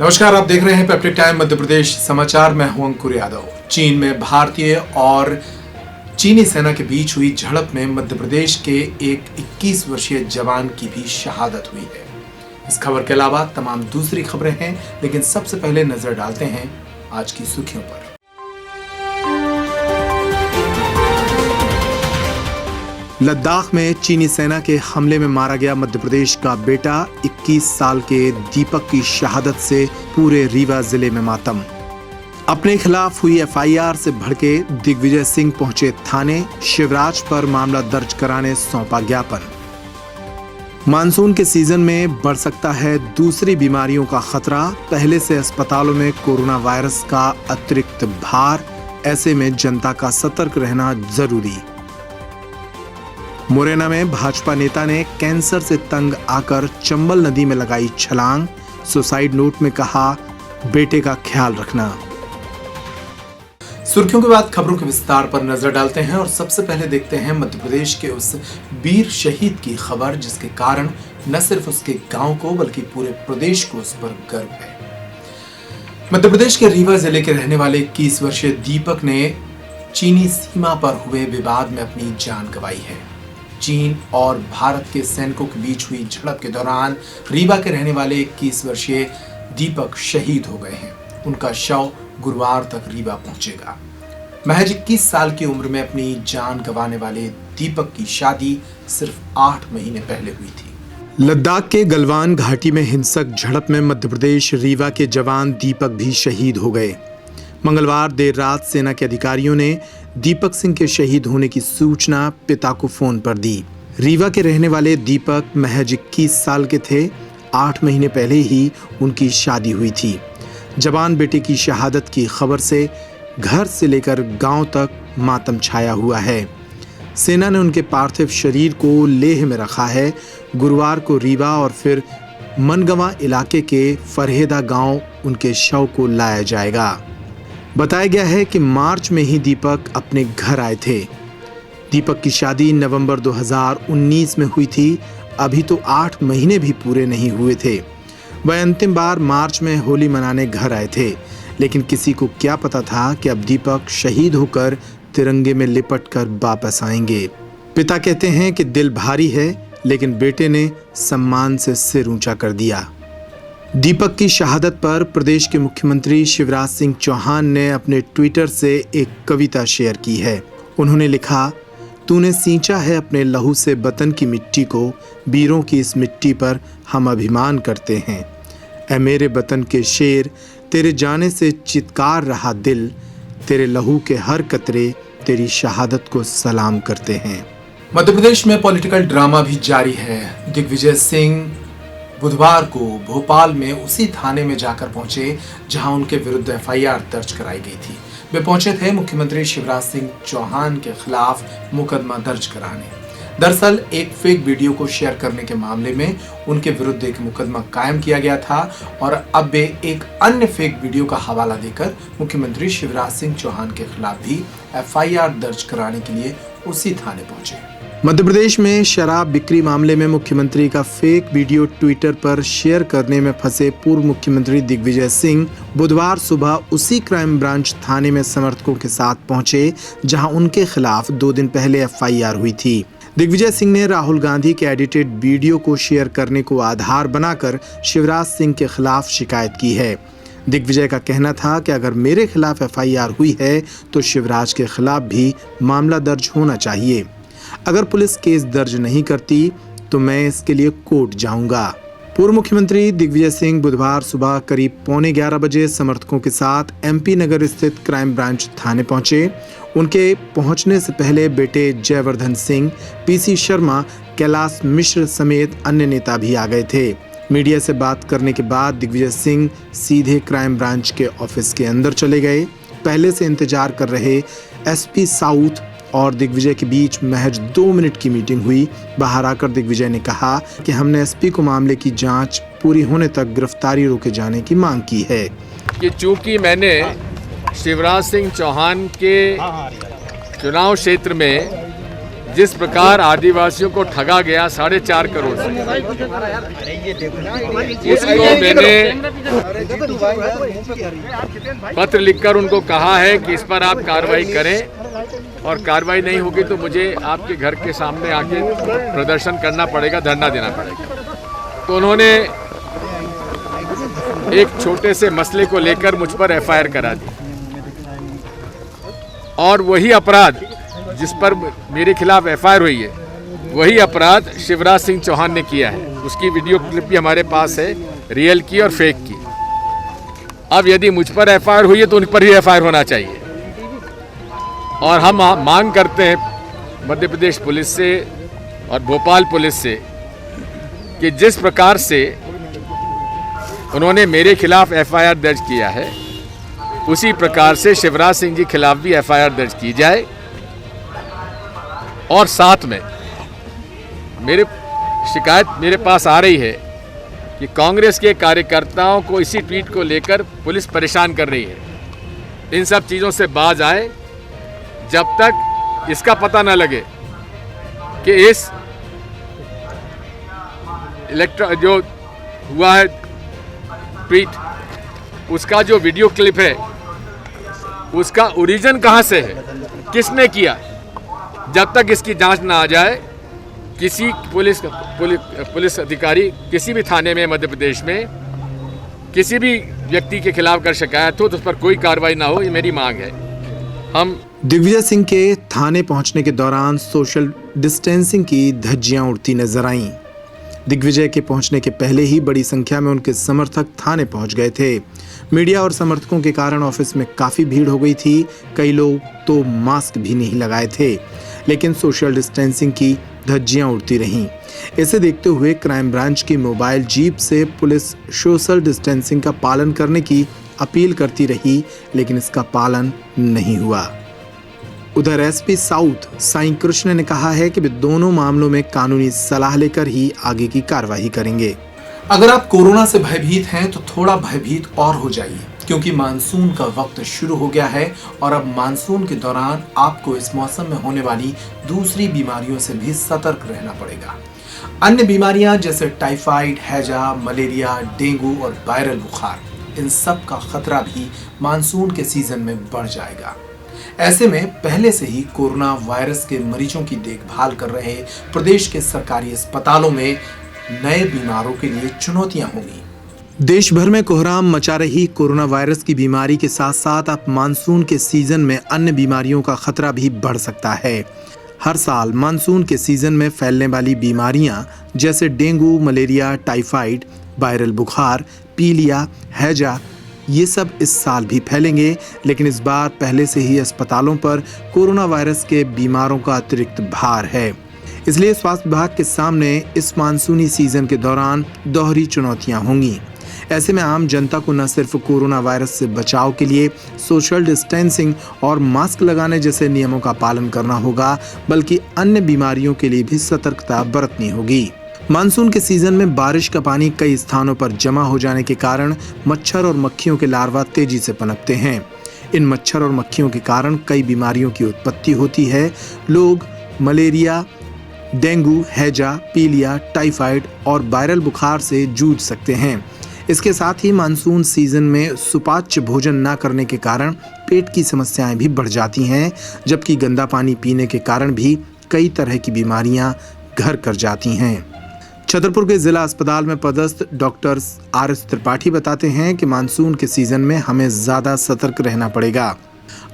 नमस्कार, आप देख रहे हैं पेप्टिक टाइम मध्य प्रदेश समाचार। मैं हूं अंकुर यादव। चीन में भारतीय और चीनी सेना के बीच हुई झड़प में मध्य प्रदेश के एक 21 वर्षीय जवान की भी शहादत हुई है। इस खबर के अलावा तमाम दूसरी खबरें हैं, लेकिन सबसे पहले नजर डालते हैं आज की सुर्खियों पर। लद्दाख में चीनी सेना के हमले में मारा गया मध्य प्रदेश का बेटा 21 साल के दीपक की शहादत से पूरे रीवा जिले में मातम। अपने खिलाफ हुई एफआईआर से भड़के दिग्विजय सिंह पहुंचे थाने, शिवराज पर मामला दर्ज कराने सौंपा ज्ञापन। मानसून के सीजन में बढ़ सकता है दूसरी बीमारियों का खतरा, पहले से अस्पतालों में कोरोना वायरस का अतिरिक्त भार, ऐसे में जनता का सतर्क रहना जरूरी। मुरैना में भाजपा नेता ने कैंसर से तंग आकर चंबल नदी में लगाई छलांग, सुसाइड नोट में कहा बेटे का ख्याल रखना। सुर्खियों के बाद खबरों के विस्तार पर नजर डालते हैं और सबसे पहले देखते हैं मध्य प्रदेश के उस वीर शहीद की खबर, जिसके कारण न सिर्फ उसके गांव को बल्कि पूरे प्रदेश को उस पर गर्व है। मध्य प्रदेश के रीवा जिले के रहने वाले 21 वर्षीय दीपक ने चीनी सीमा पर हुए विवाद में अपनी जान गंवाई है। चीन और भारत के सैनिकों के बीच हुई झड़प के दौरान रीवा के रहने वाले 21 वर्षीय दीपक शहीद हो गए हैं। उनका शव गुरुवार तक रीवा पहुंचेगा। महज 21 साल की उम्र में अपनी जान गंवाने वाले दीपक की शादी सिर्फ 8 महीने पहले हुई थी। लद्दाख के गलवान घाटी में हिंसक झड़प में मध्य प्रदेश रीवा के जवान दीपक भी शहीद हो गए। मंगलवार देर रात सेना के अधिकारियों ने दीपक सिंह के शहीद होने की सूचना पिता को फोन पर दी। रीवा के रहने वाले दीपक महज 21 साल के थे। 8 महीने पहले ही उनकी शादी हुई थी। जवान बेटे की शहादत की खबर से घर से लेकर गांव तक मातम छाया हुआ है। सेना ने उनके पार्थिव शरीर को लेह में रखा है। गुरुवार को रीवा और फिर मनगवा इलाके के फरहेदा गांव उनके शव को लाया जाएगा। बताया गया है कि मार्च में ही दीपक अपने घर आए थे। दीपक की शादी नवंबर 2019 में हुई थी। अभी तो 8 महीने भी पूरे नहीं हुए थे। वह अंतिम बार मार्च में होली मनाने घर आए थे, लेकिन किसी को क्या पता था कि अब दीपक शहीद होकर तिरंगे में लिपट कर वापस आएंगे। पिता कहते हैं कि दिल भारी है, लेकिन बेटे ने सम्मान से सिर ऊंचा कर दिया। दीपक की शहादत पर प्रदेश के मुख्यमंत्री शिवराज सिंह चौहान ने अपने ट्विटर से एक कविता शेयर की है। उन्होंने लिखा, तूने सींचा है अपने लहू से वतन की मिट्टी को, वीरों की इस मिट्टी पर हम अभिमान करते हैं। ऐ मेरे वतन के शेर, तेरे जाने से चित्कार रहा दिल, तेरे लहू के हर कतरे तेरी शहादत को सलाम करते हैं। मध्य प्रदेश में पॉलिटिकल ड्रामा भी जारी है। दिग्विजय सिंह बुधवार को भोपाल में उसी थाने में जाकर पहुंचे जहां उनके विरुद्ध एफआईआर दर्ज कराई गई थी। वे पहुंचे थे मुख्यमंत्री शिवराज सिंह चौहान के खिलाफ मुकदमा दर्ज कराने। दरअसल एक फेक वीडियो को शेयर करने के मामले में उनके विरुद्ध एक मुकदमा कायम किया गया था और अब वे एक अन्य फेक वीडियो का हवाला देकर मुख्यमंत्री शिवराज सिंह चौहान के खिलाफ भी एफआईआर दर्ज कराने के लिए उसी थाने पहुंचे। मध्य प्रदेश में शराब बिक्री मामले में मुख्यमंत्री का फेक वीडियो ट्विटर पर शेयर करने में फंसे पूर्व मुख्यमंत्री दिग्विजय सिंह बुधवार सुबह उसी क्राइम ब्रांच थाने में समर्थकों के साथ पहुंचे जहां उनके खिलाफ 2 दिन पहले एफआईआर हुई थी। दिग्विजय सिंह ने राहुल गांधी के एडिटेड वीडियो को शेयर करने को आधार बनाकर शिवराज सिंह के खिलाफ शिकायत की है। दिग्विजय का कहना था कि अगर मेरे खिलाफ एफआईआर हुई है तो शिवराज के खिलाफ भी मामला दर्ज होना चाहिए। अगर पुलिस केस दर्ज नहीं करती तो मैं इसके लिए कोर्ट जाऊंगा। पूर्व मुख्यमंत्री दिग्विजय सिंह बुधवार सुबह करीब 11:15 बजे समर्थकों के साथ एमपी नगर स्थित क्राइम ब्रांच थाने पहुंचे। उनके पहुंचने से पहले बेटे जयवर्धन सिंह, पीसी शर्मा, कैलाश मिश्र समेत अन्य नेता भी आ गए थे। मीडिया से बात करने के बाद दिग्विजय सिंह सीधे क्राइम ब्रांच के ऑफिस के अंदर चले गए। पहले से इंतजार कर रहे एसपी साउथ और दिग्विजय के बीच महज 2 मिनट की मीटिंग हुई। बाहर आकर दिग्विजय ने कहा कि हमने एसपी को मामले की जांच पूरी होने तक गिरफ्तारी रोके जाने की मांग की है। कि चूंकि मैंने शिवराज सिंह चौहान के चुनाव क्षेत्र में जिस प्रकार आदिवासियों को ठगा गया 4.5 करोड़ से, उसको मैंने पत्र लिखकर उनको कहा है कि इस पर आप कार्रवाई करें और कार्रवाई नहीं होगी तो मुझे आपके घर के सामने आके प्रदर्शन करना पड़ेगा, धरना देना पड़ेगा। तो उन्होंने एक छोटे से मसले को लेकर मुझ पर एफआईआर करा दी और वही अपराध जिस पर मेरे खिलाफ एफआईआर हुई है, वही अपराध शिवराज सिंह चौहान ने किया है। उसकी वीडियो क्लिप भी हमारे पास है, रियल की और फेक की। अब यदि मुझ पर एफआईआर हुई है तो उन पर ही एफआईआर होना चाहिए। और हम मांग करते हैं मध्य प्रदेश पुलिस से और भोपाल पुलिस से कि जिस प्रकार से उन्होंने मेरे खिलाफ एफआईआर दर्ज किया है, उसी प्रकार से शिवराज सिंह जी खिलाफ भी एफआईआर दर्ज की जाए। और साथ में मेरे शिकायत मेरे पास आ रही है कि कांग्रेस के कार्यकर्ताओं को इसी ट्वीट को लेकर पुलिस परेशान कर रही है। इन सब चीज़ों से बाज आए जब तक इसका पता न लगे कि इस जो हुआ है ट्वीट, उसका जो वीडियो क्लिप है उसका ओरिजिन कहाँ से है, किसने किया। जब तक इसकी जांच ना आ जाए, किसी पुलिस अधिकारी किसी भी थाने में मध्य प्रदेश में किसी भी व्यक्ति के खिलाफ अगर शिकायत हो तो उस पर कोई कार्रवाई ना हो, ये मेरी मांग है। हम दिग्विजय सिंह के थाने पहुंचने के दौरान सोशल डिस्टेंसिंग की धज्जियां उड़ती नजर आईं। दिग्विजय के पहुंचने के पहले ही बड़ी संख्या में उनके समर्थक थाने पहुंच गए थे। मीडिया और समर्थकों के कारण ऑफिस में काफी भीड़ हो गई थी। कई लोग तो मास्क भी नहीं लगाए थे, लेकिन सोशल डिस्टेंसिंग की धज्जियां उड़ती रहीं। इसे देखते हुए क्राइम ब्रांच की मोबाइल जीप से पुलिस सोशल डिस्टेंसिंग का पालन करने की अपील करती रही, लेकिन इसका पालन नहीं हुआ। उधर एसपी साउथ साईं कृष्ण ने कहा है कि वे दोनों मामलों में कानूनी सलाह लेकर ही आगे की कार्रवाई करेंगे। अगर आप कोरोना से भयभीत हैं तो थोड़ा भयभीत और हो जाइए, क्योंकि मानसून का वक्त शुरू हो गया है और अब मानसून के दौरान आपको इस मौसम में होने वाली दूसरी बीमारियों से भी सतर्क रहना पड़ेगा। अन्य बीमारियां जैसे टाइफाइड, हैजा, मलेरिया, डेंगू और वायरल बुखार, इन सब का खतरा भी मानसून के सीजन में बढ़ जाएगा। ऐसे में पहले से ही कोरोना वायरस के मरीजों की देखभाल कर रहे प्रदेश के सरकारी अस्पतालों में नए बीमारों के लिए चुनौतियां होंगी। देश भर में कोहराम मचा रही कोरोना वायरस की बीमारी के साथ साथ अब मानसून के सीजन में अन्य बीमारियों का खतरा भी बढ़ सकता है। हर साल मानसून के सीजन में फैलने वाली बीमारियां जैसे डेंगू, मलेरिया, टाइफाइड, वायरल बुखार, पीलिया, हैजा, ये सब इस साल भी फैलेंगे, लेकिन इस बार पहले से ही अस्पतालों पर कोरोना वायरस के बीमारों का अतिरिक्त भार है। इसलिए स्वास्थ्य विभाग के सामने इस मानसूनी सीजन के दौरान दोहरी चुनौतियां होंगी। ऐसे में आम जनता को न सिर्फ कोरोना वायरस से बचाव के लिए सोशल डिस्टेंसिंग और मास्क लगाने जैसे नियमों का पालन करना होगा, बल्कि अन्य बीमारियों के लिए भी सतर्कता बरतनी होगी। मानसून के सीजन में बारिश का पानी कई स्थानों पर जमा हो जाने के कारण मच्छर और मक्खियों के लार्वा तेजी से पनपते हैं। इन मच्छर और मक्खियों के कारण कई बीमारियों की उत्पत्ति होती है। लोग मलेरिया, डेंगू, हैजा, पीलिया, टाइफाइड और वायरल बुखार से जूझ सकते हैं। इसके साथ ही मानसून सीजन में सुपाच्य भोजन न करने के कारण पेट की समस्याएं भी बढ़ जाती हैं, जबकि गंदा पानी पीने के कारण भी कई तरह की बीमारियां घर कर जाती हैं। छतरपुर के जिला अस्पताल में पदस्थ डॉक्टर RS त्रिपाठी बताते हैं कि मानसून के सीजन में हमें ज्यादा सतर्क रहना पड़ेगा।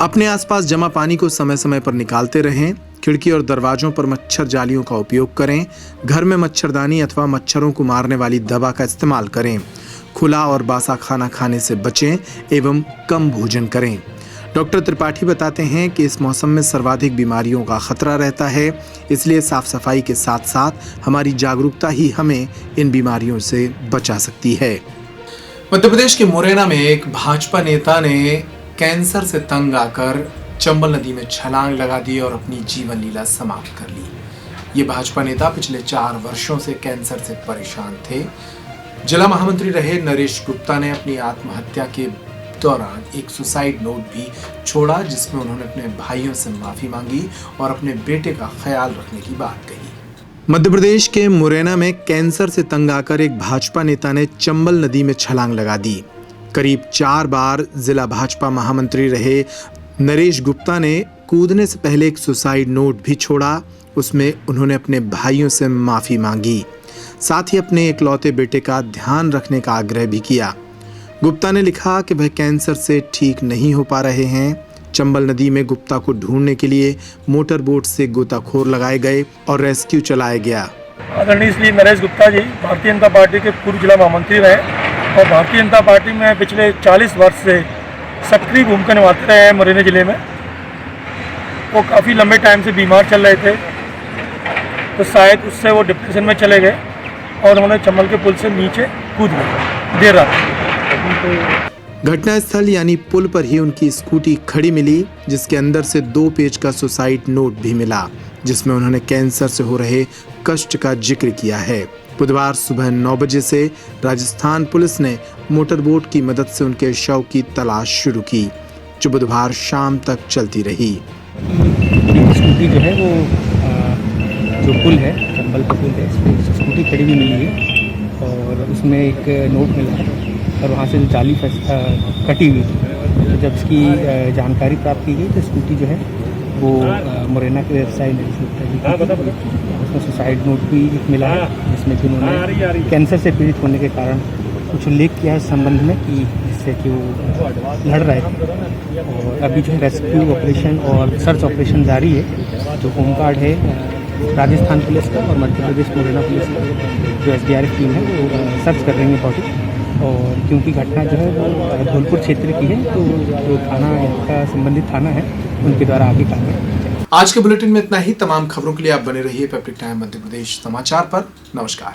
अपने आसपास जमा पानी को समय समय पर निकालते रहें। खिड़की और दरवाजों पर मच्छर जालियों का उपयोग करें। घर में मच्छरदानी अथवा मच्छरों को मारने वाली दवा का इस्तेमाल करें। खुला और बासा खाना खाने से बचें एवं कम भोजन करें। डॉक्टर त्रिपाठी बताते हैं कि इस मौसम में सर्वाधिक बीमारियों का खतरा रहता है, इसलिए साफ सफाई के साथ साथ हमारी जागरूकता ही हमें इन बीमारियों से बचा सकती है। मध्य प्रदेश के मुरैना में एक भाजपा नेता ने कैंसर से तंग आकर चंबल नदी में छलांग लगा दी और अपनी जीवन लीला समाप्त कर ली। ये भाजपा नेता पिछले 4 वर्षों से कैंसर से परेशान थे। जिला महामंत्री रहे नरेश गुप्ता ने अपनी आत्महत्या के दौरान एक सुसाइड नोट भी छोड़ा जिसमें उन्होंने अपने भाइयों से माफी मांगी और अपने बेटे का ख्याल रखने की बात कही। मध्य प्रदेश के मुरैना में कैंसर से तंग आकर एक भाजपा नेता ने चंबल नदी में छलांग लगा दी। करीब 4 बार जिला भाजपा महामंत्री रहे नरेश गुप्ता ने कूदने से पहले एक सुसाइड नोट भी छोड़ा। उसमें उन्होंने अपने भाइयों से माफी मांगी, साथ ही अपने इकलौते बेटे का ध्यान रखने का आग्रह भी किया। गुप्ता ने लिखा कि वह कैंसर से ठीक नहीं हो पा रहे हैं। चंबल नदी में गुप्ता को ढूंढने के लिए मोटर बोट से गोताखोर लगाए गए और रेस्क्यू चलाया गया। आदरणीय श्री नरेश गुप्ता जी भारतीय जनता पार्टी के पूर्व जिला महामंत्री रहे और भारतीय जनता पार्टी में पिछले 40 वर्ष से सक्रिय भूमिका निभाते रहे हैं। मुरैना जिले में वो काफ़ी लंबे टाइम से बीमार चल रहे थे, तो शायद उससे वो डिप्रेशन में चले गए और उन्होंने चंबल के पुल से नीचे कूद गए देर रात। घटनास्थल यानी पुल पर ही उनकी स्कूटी खड़ी मिली, जिसके अंदर से 2 पेज का सुसाइड नोट भी मिला, जिसमें उन्होंने कैंसर से हो रहे कष्ट का जिक्र किया है। बुधवार सुबह 9 बजे से राजस्थान पुलिस ने मोटरबोट की मदद से उनके शव की तलाश शुरू की, जो बुधवार शाम तक चलती रही। स्कूटी जो है वो जो पुल है, चंबल का पुल है, इस पर स्कूटी खड़ी हुई मिली है और उसमें एक नोट मिला है और वहाँ से जो जाली कटी हुई थी। तो जब इसकी जानकारी प्राप्त की गई तो स्कूटी जो है वो मुरैना के व्यवसायी उसमें सुसाइड नोट भी एक मिला है, जिसमें कि उन्होंने कैंसर से पीड़ित होने के कारण कुछ उल्लेख किया है इस संबंध में कि जिससे कि वो लड़ रहे थे। और अभी जो है रेस्क्यू ऑपरेशन और सर्च ऑपरेशन जारी है। जो होमगार्ड है राजस्थान पुलिस का और मध्य प्रदेश मुरैना पुलिस का जो SDRF टीम है वो सर्च कर रही है बॉडी। और क्योंकि घटना जो है वो धौलपुर क्षेत्र की है, तो जो थाना का संबंधित थाना है उनके द्वारा आगे कार्रवाई। आज के बुलेटिन में इतना ही। तमाम खबरों के लिए आप बने रहिए पब्लिक टाइम मध्य प्रदेश समाचार पर। नमस्कार।